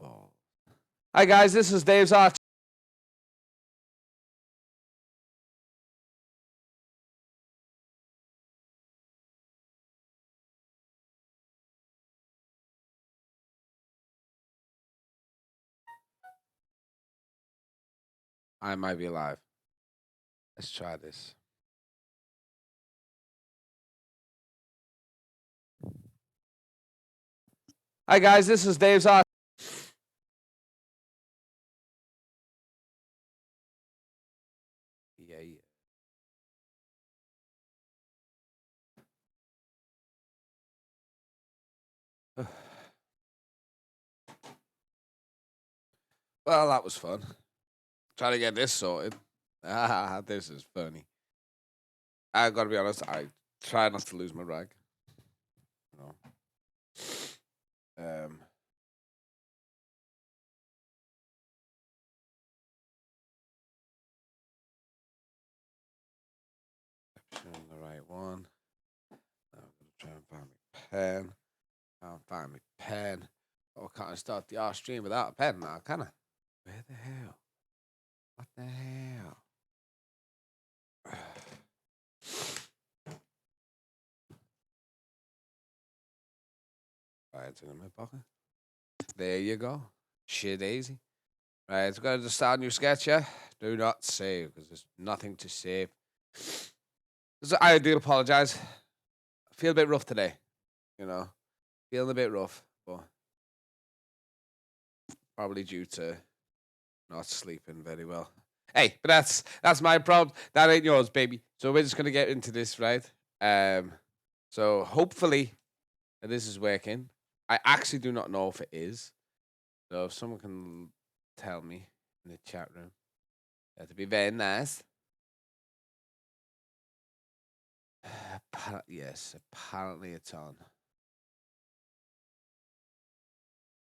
ball. Hi guys, this is Dave's Art. I might be live. Let's try this. Hi guys, this is Dave's Art. Yeah. Well, that was fun. Trying to get this sorted. This is funny. I gotta be honest, I try not to lose my rag. No. Showing the right one. Now I'm gonna try and find my pen. Can't find my pen. Oh, can't I start the art stream without a pen now, can I? Where the hell? What the hell? Right, it's in my pocket. There you go. Shit easy. Right, it's got to start a new sketch, yeah? Do not save, because there's nothing to save. I do apologize. I feel a bit rough today, you know. Feeling a bit rough, but probably due to not sleeping very well. Hey, but that's my problem. That ain't yours, baby. So we're just gonna get into this, right? So hopefully this is working. I actually do not know if it is. So if someone can tell me in the chat room, that'd be very nice. Yes, apparently it's on.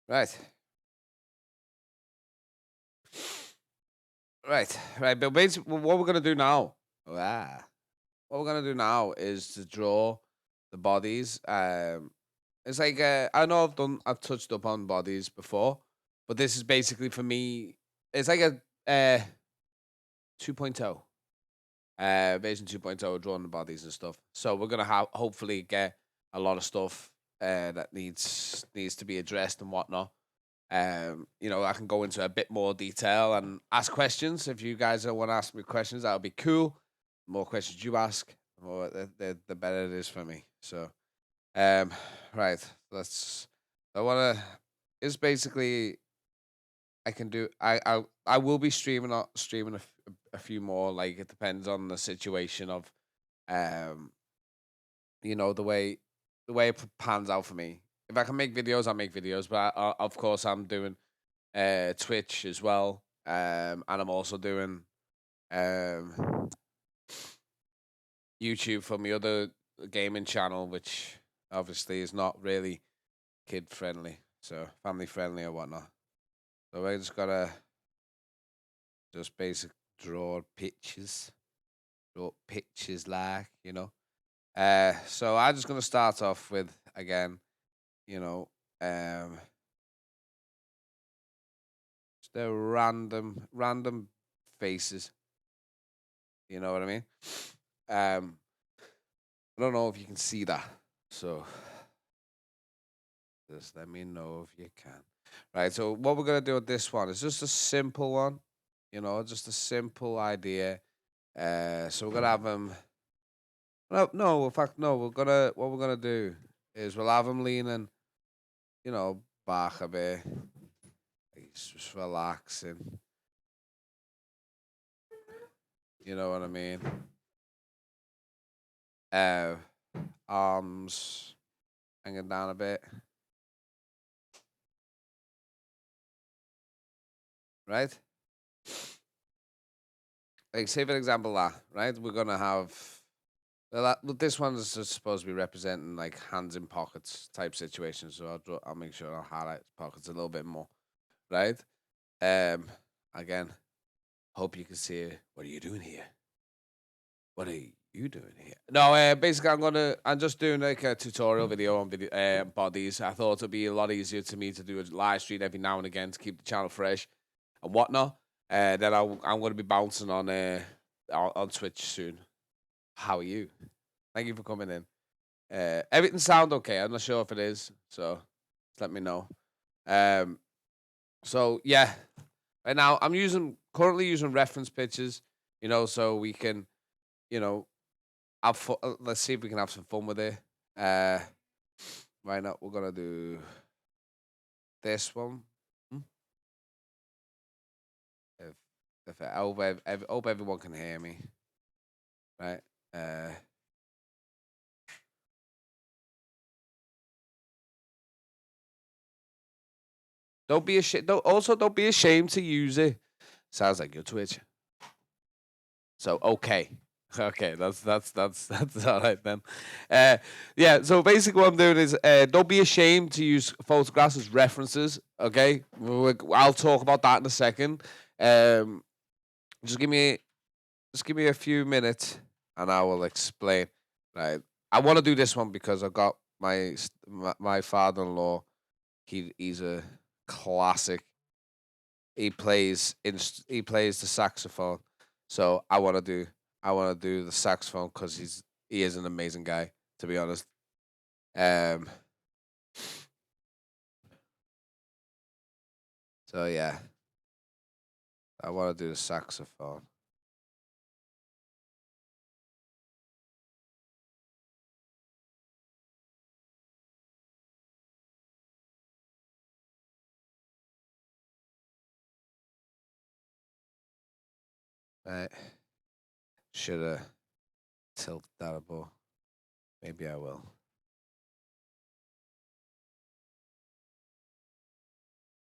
Right. Right. But basically, what we're gonna do now, what we're gonna do now is to draw the bodies. It's like I know I've touched up on bodies before, but this is basically for me. It's like a 2.0, version 2.0, drawing the bodies and stuff. So we're gonna hopefully get a lot of stuff that needs to be addressed and whatnot. I can go into a bit more detail and ask questions. If you guys want to ask me questions, that would be cool. The more questions you ask, the better it is for me. So, right, I want to. It's basically I can do. I will be streaming a few more. Like it depends on the situation of, um, the way it pans out for me. If I can make videos, I'll make videos. But of course, I'm doing Twitch as well, and I'm also doing um, YouTube for my other gaming channel, which obviously is not really kid friendly, so family friendly or whatnot. So I just gotta basic draw pictures, like So I'm just gonna start off with again, just the random faces. You know what I mean? I don't know if you can see that, so just let me know if you can. Right. So what we're gonna do with this one is just a simple one, just a simple idea. So we're gonna have them. No. In fact, no. What we're gonna do is we'll have him leaning, back a bit. He's just relaxing. You know what I mean? Arms hanging down a bit. Right? Like, say for example, right? We're gonna have. Well, this one is just supposed to be representing like hands in pockets type situation. So I'll make sure I'll highlight pockets a little bit more, right? Again, hope you can see it. What are you doing here? What are you? You doing here? No, basically, I'm just doing like a tutorial video on bodies. I thought it'd be a lot easier to me to do a live stream every now and again to keep the channel fresh and whatnot. Then I'm gonna be bouncing on Twitch soon. How are you? Thank you for coming in. Everything sound okay? I'm not sure if it is, so just let me know. Um, so yeah, right now I'm currently using reference pictures, so we can, you know, let's see if we can have some fun with it. Uh, right now we're gonna do this one. Hmm? If I hope everyone can hear me, right? Uh, don't be ashamed. Don't be ashamed to use it. Sounds like your Twitch. So okay. Okay, that's all right then. Uh, yeah. So basically, what I'm doing is don't be ashamed to use photographs as references. Okay, I'll talk about that in a second. Um, just give me a few minutes, and I will explain. Right, I want to do this one because I've got my father-in-law. He's a classic. He plays the saxophone. So I want to do the saxophone because he is an amazing guy, to be honest. Um. So yeah, I want to do the saxophone. Right. Should have tilt that above. Maybe I will.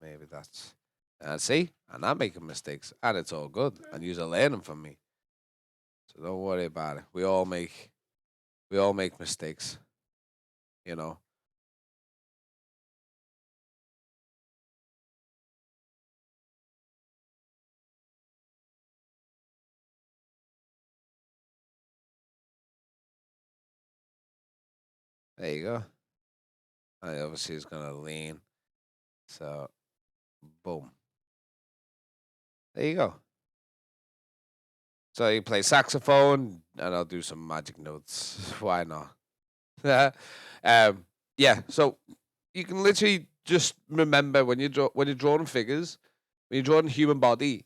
Maybe that's. And see, I'm not making mistakes, and it's all good, and you're learning from me. So don't worry about it. We all make mistakes. You know. There you go. I obviously is gonna lean. So boom. There you go. So you play saxophone, and I'll do some magic notes. Why not? Yeah. So you can literally just remember when you're drawing figures, when you're drawing human body,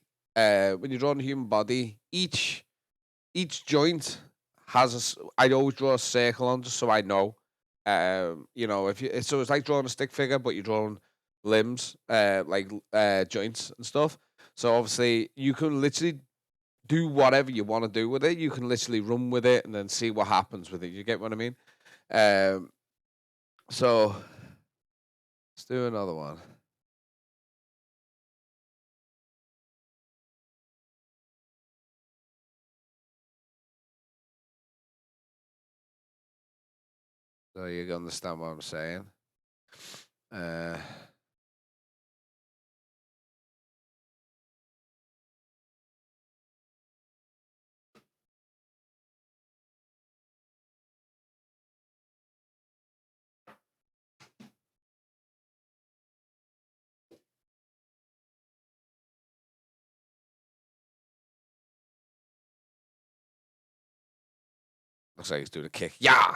each joint has I always draw a circle on just so I know. If you so it's like drawing a stick figure, but you're drawing limbs, joints and stuff. So obviously you can literally do whatever you want to do with it. You can literally run with it and then see what happens with it. You get what I mean? Um, so let's do another one. So you understand what I'm saying? Uh, looks like he's doing a kick. Yeah.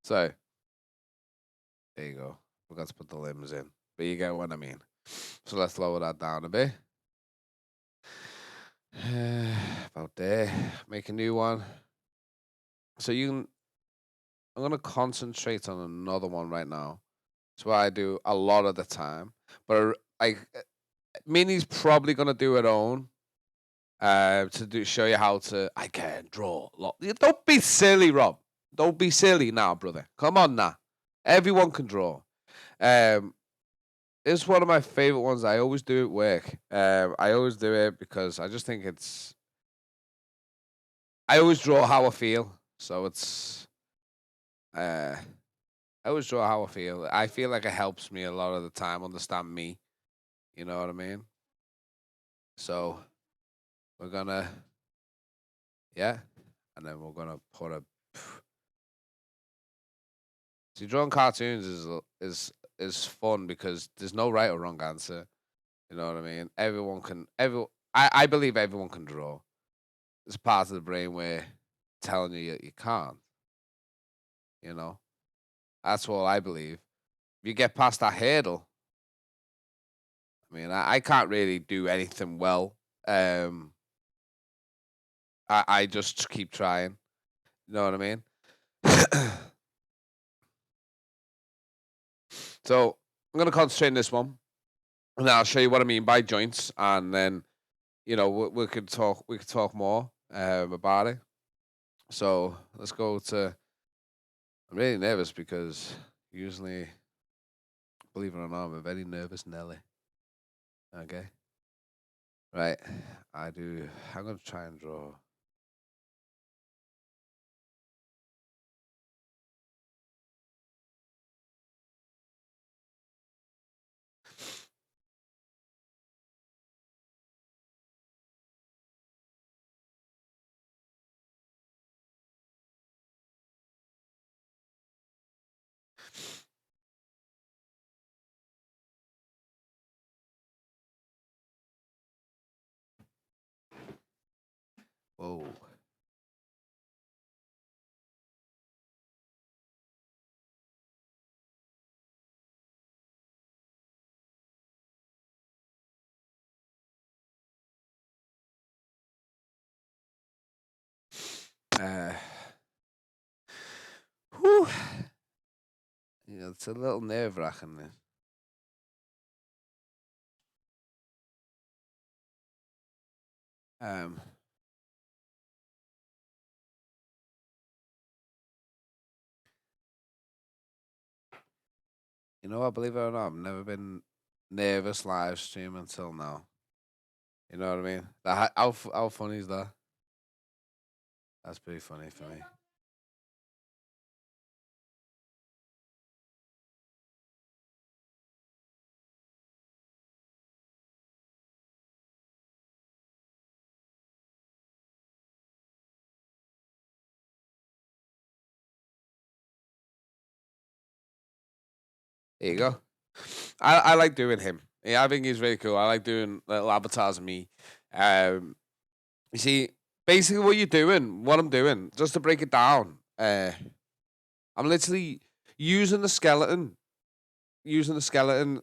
So there you go. Forgot to put the limbs in, but you get what I mean. So let's lower that down a bit. About there. Make a new one. So you can. I'm gonna concentrate on another one right now. That's what I do a lot of the time. But Minnie's probably gonna do her own. Show you how to. I can draw. Don't be silly, Rob. Don't be silly now, brother. Come on now. Everyone can draw. Um, it's one of my favorite ones. I always do at work. I always do it because I just think it's. I always draw how I feel, so it's. Uh, I always draw how I feel. I feel like it helps me a lot of the time understand me. You know what I mean? So we're gonna, yeah. and then we're gonna put a. See, drawing cartoons is fun because there's no right or wrong answer. You know what I mean? Everyone can. I believe everyone can draw. It's part of the brain where telling you can't. You know, that's all I believe. If you get past that hurdle, I mean, I can't really do anything well. Um, I just keep trying. You know what I mean? So I'm gonna concentrate on this one, and then I'll show you what I mean by joints, and then we could talk. We could talk more about it. So let's go to. I'm really nervous because usually, believe it or not, I'm a very nervous Nelly. Okay, right. I do. I'm gonna try and draw. Whoa. Uh, whew. It's a little nerve wracking. Um, what? Believe it or not, I've never been nervous live stream until now. You know what I mean? How funny is that? That's pretty funny for me. There you go. I like doing him. Yeah, I think he's really cool. I like doing little avatars of me. Um, you see, basically what I'm doing, just to break it down. I'm literally using the skeleton,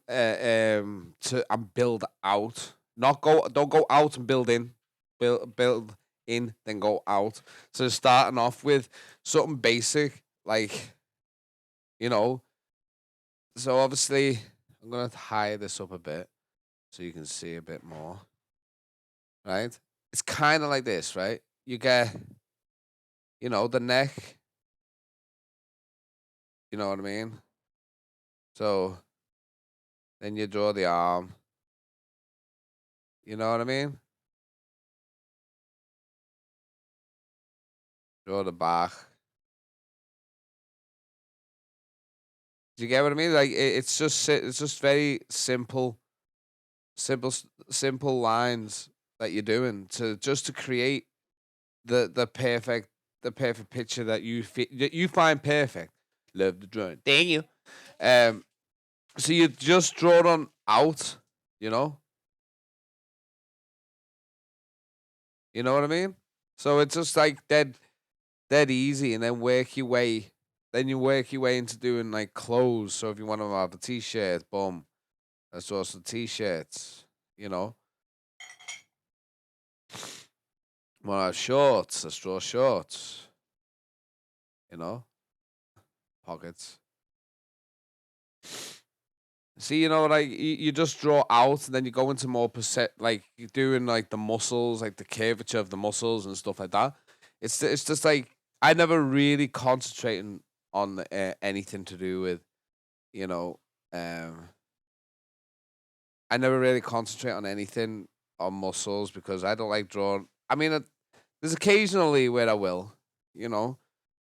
to and build out. Not go, don't go out and build in, build in, then go out. So starting off with something basic, like you know. So obviously, I'm gonna hide this up a bit so you can see a bit more. Right? It's kind of like this, right? You get, the neck. You know what I mean? So then you draw the arm. You know what I mean? Draw the back. Do you get what I mean? Like it's just very simple lines that you're doing to create the perfect picture that you find perfect. Love the drawing. Thank you. Um, so you just draw them out. You know, you know what I mean. So it's just like dead easy, and then work your way. Then you work your way into doing like clothes. So if you want to have a t-shirt, boom, let's draw some t-shirts. You know, want to have shorts, let's draw shorts. You know, pockets. See, like you just draw out, and then you go into more percent, like you're doing like the muscles, like the curvature of the muscles and stuff like that. It's just like I never really concentrating on anything to do with, you know, um, I never really concentrate on anything on muscles because I don't like drawing. I mean, there's occasionally where I will, you know,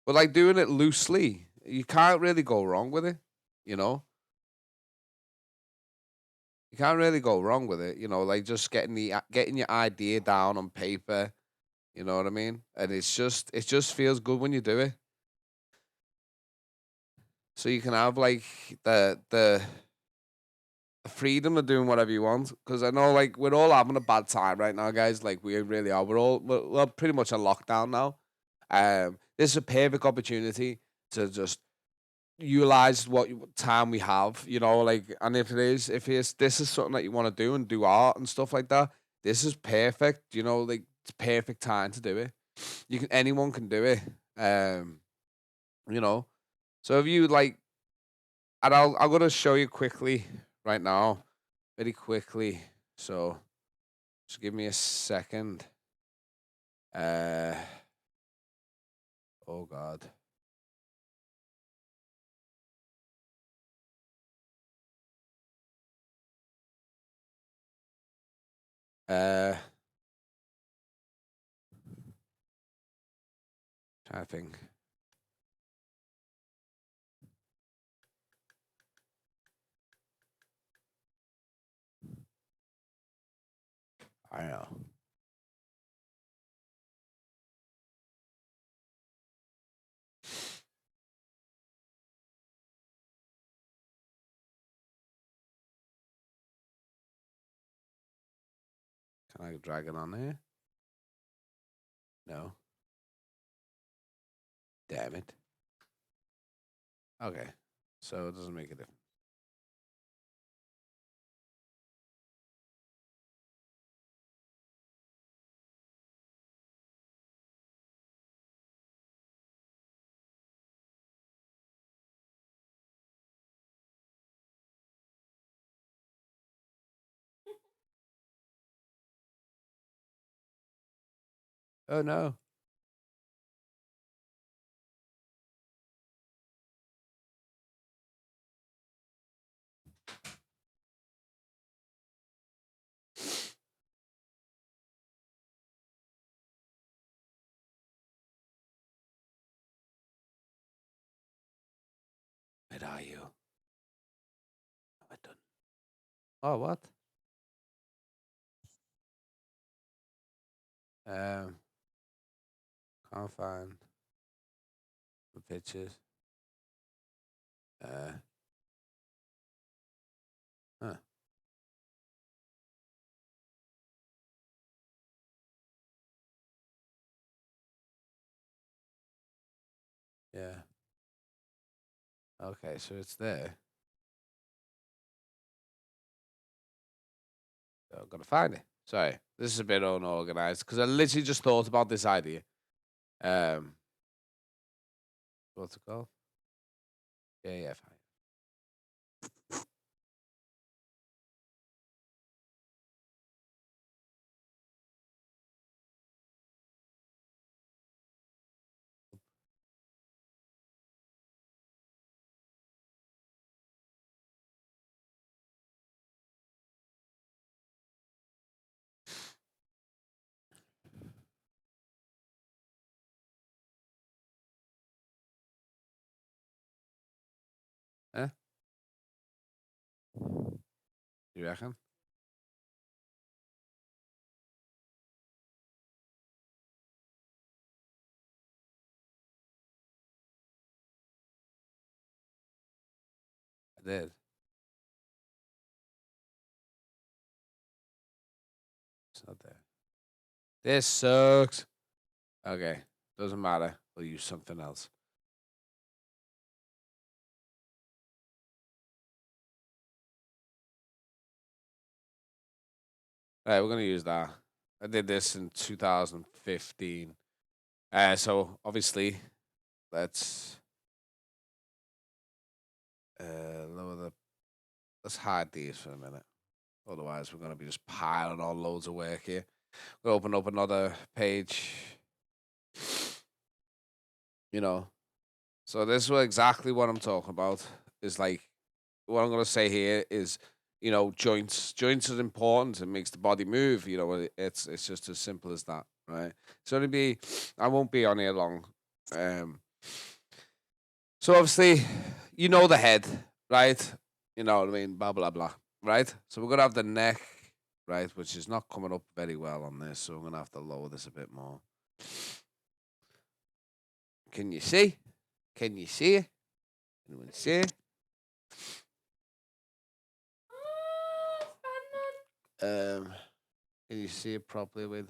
but like doing it loosely, you can't really go wrong with it, you know. You can't really go wrong with it, like just getting your idea down on paper, You know what I mean? And it just feels good when you do it. So you can have like the freedom of doing whatever you want. Because I know like we're all having a bad time right now, guys. Like we really are. We're pretty much in lockdown now. This is a perfect opportunity to just utilize time we have, like, and if it's this is something that you want to do and do art and stuff like that, this is perfect, like it's perfect time to do it. Anyone can do it. Um, you know. So if you like, and I'm gonna show you quickly right now, very quickly. So just give me a second. Uh oh god. Uh Trying to think. I don't know. Can I drag it on there? No. Damn it. Okay. So it doesn't make a difference. Oh no. Where are you? I don't. Oh what? Um can't find the pictures. Uh huh. Yeah. Okay, so it's there. So I've got to find it. Sorry. This is a bit unorganized because I literally just thought about this idea. Um what's it called? Yeah, yeah, fine. Huh? You reckon? I did. It's not there. This sucks. Okay. Doesn't matter. We'll use something else. All right, we're gonna use that. I did this in 2015. So obviously, let's lower the. Let's hide these for a minute. Otherwise, we're gonna be just piling on loads of work here. We'll open up another page. You know. So this is exactly what I'm talking about. Is like what I'm gonna say here is, joints. Joints is important. It makes the body move. It's just as simple as that, right? So it'll be. I won't be on here long. Um. So obviously, the head, right? You know what I mean? Blah blah blah. Right. So we're gonna have the neck, right, which is not coming up very well on this. So we're gonna have to lower this a bit more. Can you see? Can you see it? Anyone see it? Can you see it properly with?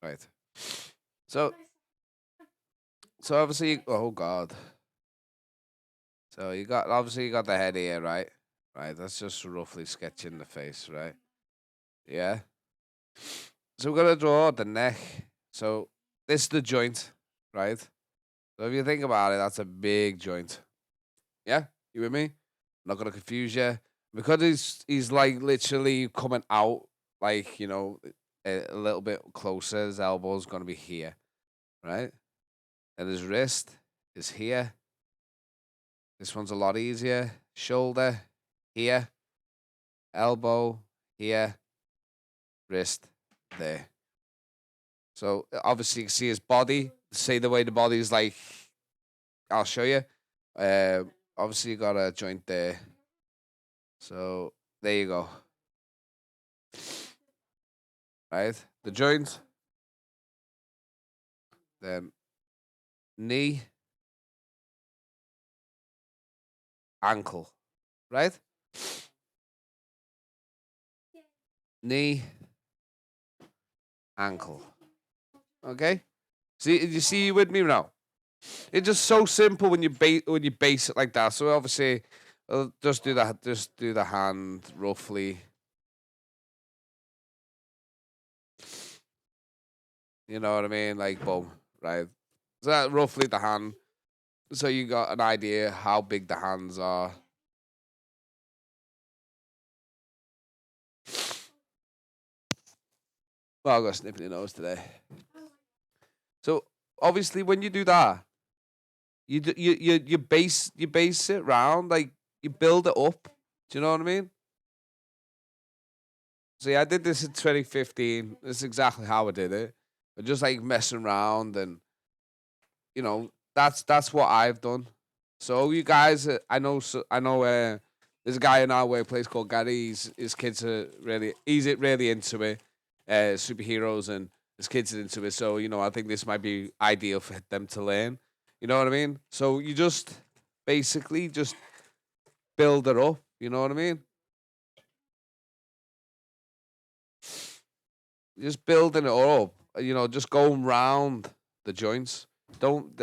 Right. So, obviously, oh god. So you got obviously you got the head here, right? Right. That's just roughly sketching the face, right? Yeah. So we're gonna draw the neck. So this is the joint, right? So if you think about it, that's a big joint. Yeah, you with me? I'm not gonna confuse you because he's like literally coming out, like a little bit closer. His elbow's gonna be here, right? And his wrist is here. This one's a lot easier. Shoulder here, elbow here, wrist there. So obviously you can see his body. See the way the body is like. I'll show you. Obviously you got a joint there. So there you go. Right, the joint. Then knee, ankle. Right. Knee, ankle. Okay. See, you see you with me now? It's just so simple when you base it like that. So obviously, just do that. Just do the hand roughly. You know what I mean? Like boom, right? So that roughly the hand. So you got an idea how big the hands are. Well, I got sniffing your nose today. So obviously, when you do that, you base it round, like you build it up. Do you know what I mean? See, I did this in 2015. This is exactly how I did it. But just like messing around, and that's what I've done. So you guys, I know. There's a guy in our workplace called Gary. His kids are he's really into it, superheroes, and his kids are into it. So I think this might be ideal for them to learn. You know what I mean? So you just basically just build it up. You know what I mean? Just building it up. Just going round the joints. Don't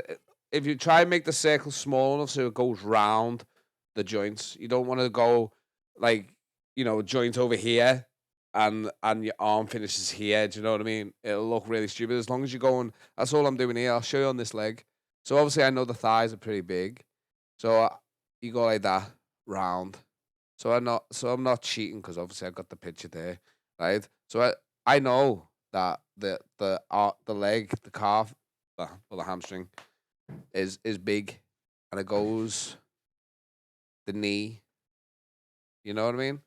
if you try and make the circle small enough so it goes round the joints. You don't want to go like joint over here and your arm finishes here. Do you know what I mean? It'll look really stupid as long as you're going. That's all I'm doing here. I'll show you on this leg. So obviously I know the thighs are pretty big. So you go like that round. I'm not cheating because obviously I got the picture there, right? So I know that the leg, the calf, the hamstring is big, and it goes the knee. You know what I mean?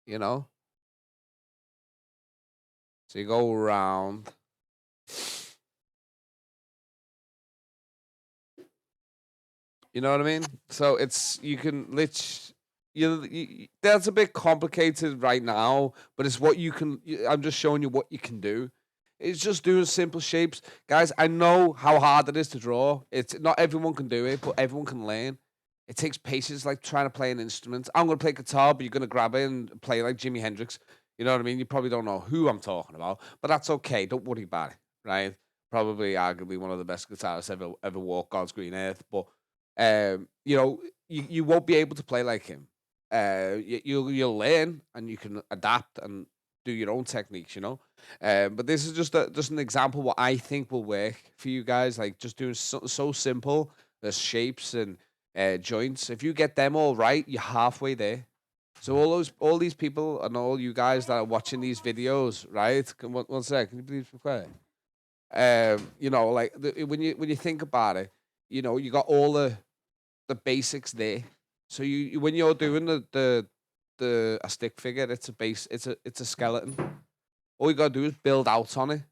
You know. So you go around. You know what I mean? So it's you can that's a bit complicated right now, but it's what you can. I'm just showing you what you can do. It's just doing simple shapes, guys. I know how hard it is to draw. It's not everyone can do it, but everyone can learn. It takes patience, like trying to play an instrument. I'm gonna play guitar, but you're gonna grab it and play like Jimi Hendrix. You know what I mean? You probably don't know who I'm talking about, but that's okay. Don't worry about it, right? Probably, arguably one of the best guitarists ever walked God's green earth, but you won't be able to play like him. You'll learn and you can adapt and do your own techniques. But this is just an example what I think will work for you guys. Like just doing something so simple as shapes and joints. If you get them all right, you're halfway there. So all these people and all you guys that are watching these videos, right? One sec, can you please be quiet? Like when you think about it, you got all the basics there. So when you're doing the a stick figure, it's a base, it's a skeleton. All you gotta do is build out on it.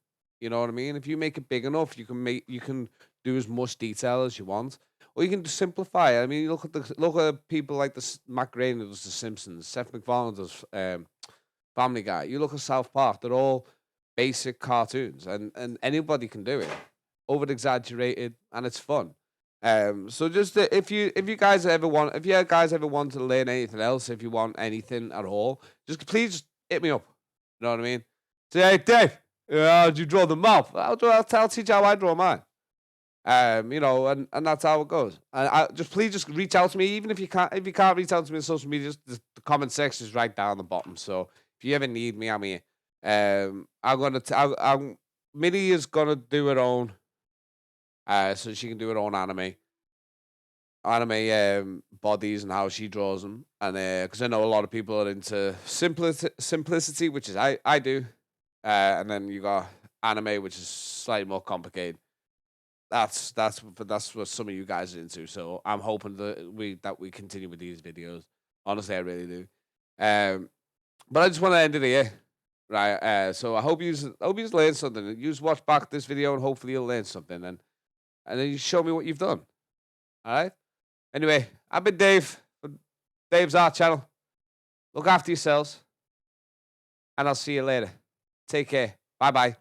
You know what I mean? If you make it big enough, you can do as much detail as you want. or you can just simplify. I mean, you look at people like Matt Groening who does The Simpsons, Seth MacFarlane does Family Guy. You look at South Park; they're all basic cartoons, and anybody can do it. Over exaggerated, and it's fun. So just if you guys ever want, if you guys ever want to learn anything else, if you want anything at all, just please hit me up. You know what I mean? Say, hey Dave, how'd you draw the mouth? I'll teach you how I draw mine. You know, and that's how it goes. And please just reach out to me, even if you can't reach out to me on social media, just the comment section is right down the bottom. So if you ever need me, I'm here. I'm gonna Minnie is gonna do her own, so she can do her own bodies and how she draws them, and because I know a lot of people are into simplicity, which is I do, and then you got anime, which is slightly more complicated. That's what some of you guys are into. So I'm hoping that we continue with these videos. Honestly, I really do. Um, but I just want to end it here, right? So I hope you learned something. You just watch back this video and hopefully you'll learn something, and then you show me what you've done. All right. Anyway, I've been Dave from Dave's Art Channel. Look after yourselves, and I'll see you later. Take care. Bye bye.